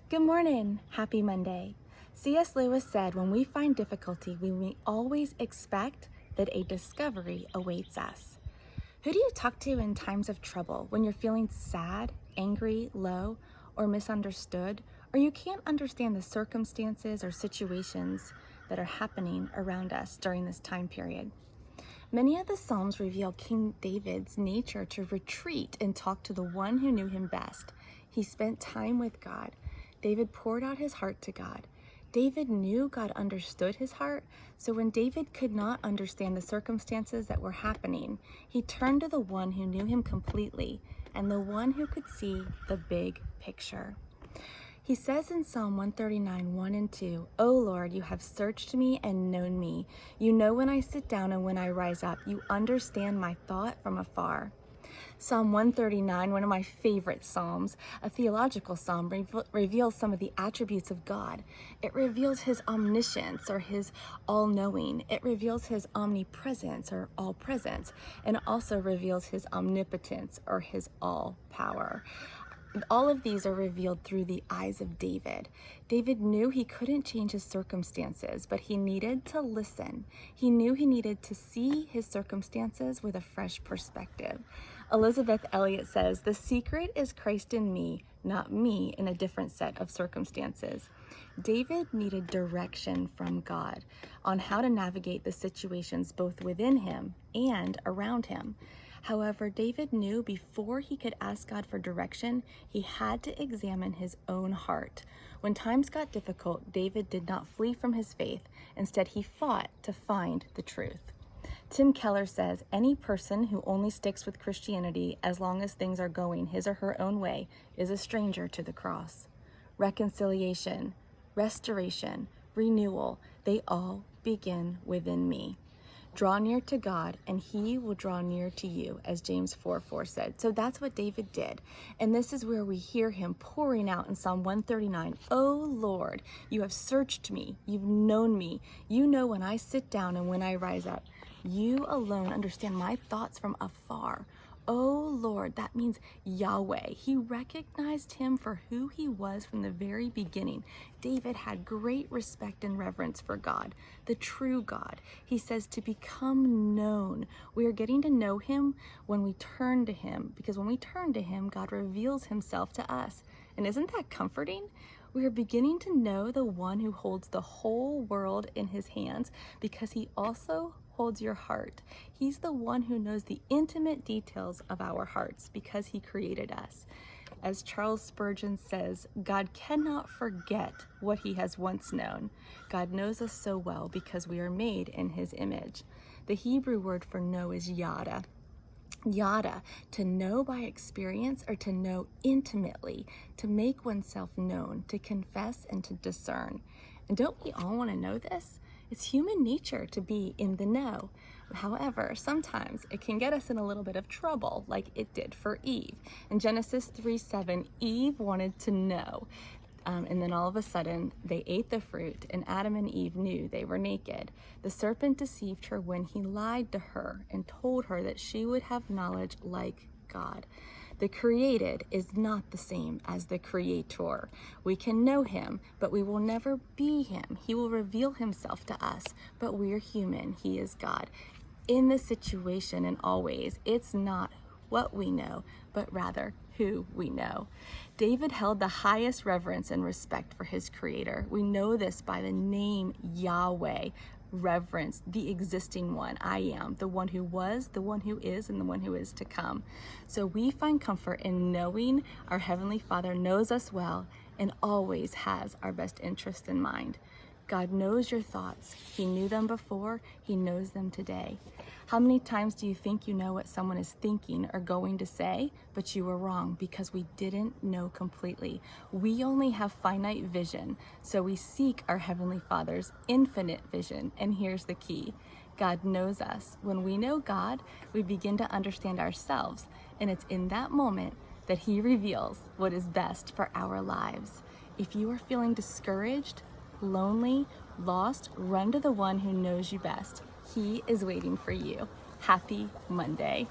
Good morning. Happy Monday. C.S. Lewis said, when we find difficulty, we may always expect that a discovery awaits us. Who do you talk to in times of trouble when you're feeling sad, angry, low, or misunderstood, or you can't understand the circumstances or situations that are happening around us during this time period? Many of the Psalms reveal King David's nature to retreat and talk to the one who knew him best. He spent time with God. David poured out his heart to God. David knew God understood his heart, so when David could not understand the circumstances that were happening, he turned to the one who knew him completely and the one who could see the big picture. He says in Psalm 139, 1 and 2, "O Lord, you have searched me and known me. You know when I sit down and when I rise up. You understand my thought from afar." Psalm 139, one of my favorite psalms, a theological psalm, reveals some of the attributes of God. It reveals his omniscience or his all-knowing. It reveals his omnipresence or all-presence, and it also reveals his omnipotence or his all-power. All of these are revealed through the eyes of David. David knew he couldn't change his circumstances, but he needed to listen. He knew he needed to see his circumstances with a fresh perspective. Elizabeth Elliot says, "The secret is Christ in me, not me in a different set of circumstances." David needed direction from God on how to navigate the situations both within him and around him. However, David knew before he could ask God for direction, he had to examine his own heart. When times got difficult, David did not flee from his faith. Instead, he fought to find the truth. Tim Keller says, "Any person who only sticks with Christianity as long as things are going his or her own way is a stranger to the cross." Reconciliation, restoration, renewal, they all begin within me. Draw near to God and he will draw near to you, as James 4:4 said. So that's what David did. And this is where we hear him pouring out in Psalm 139, "O Lord, you have searched me, you've known me. You know when I sit down and when I rise up. You alone understand my thoughts from afar." Oh Lord, that means Yahweh. He recognized him for who he was from the very beginning. David had great respect and reverence for God, the true God. He says to become known. We are getting to know him when we turn to him, because when we turn to him, God reveals himself to us. And isn't that comforting? We are beginning to know the one who holds the whole world in his hands, because he also holds your heart. He's the one who knows the intimate details of our hearts because he created us. As Charles Spurgeon says, God cannot forget what he has once known. God knows us so well because we are made in his image. The Hebrew word for know is yada. Yada, to know by experience or to know intimately, to make oneself known, to confess and to discern. And don't we all want to know this? It's human nature to be in the know. However, sometimes it can get us in a little bit of trouble, like it did for Eve. In Genesis 3:7, Eve wanted to know. And then all of a sudden, they ate the fruit, and Adam and Eve knew they were naked. The serpent deceived her when he lied to her and told her that she would have knowledge like God. The created is not the same as the creator. We can know him, but we will never be him. He will reveal himself to us, but we're human. He is God. In this situation and always, it's not what we know, but rather who we know. David held the highest reverence and respect for his creator. We know this by the name Yahweh. Reverence the existing one. I am the one who was, the one who is, and the one who is to come. So we find comfort in knowing our Heavenly Father knows us well and always has our best interest in mind. God knows your thoughts. He knew them before. He knows them today. How many times do you think you know what someone is thinking or going to say, but you were wrong because we didn't know completely? We only have finite vision, so we seek our Heavenly Father's infinite vision. And here's the key. God knows us. When we know God, we begin to understand ourselves, and it's in that moment that he reveals what is best for our lives. If you are feeling discouraged, lonely, lost, run to the one who knows you best. He is waiting for you. Happy Monday.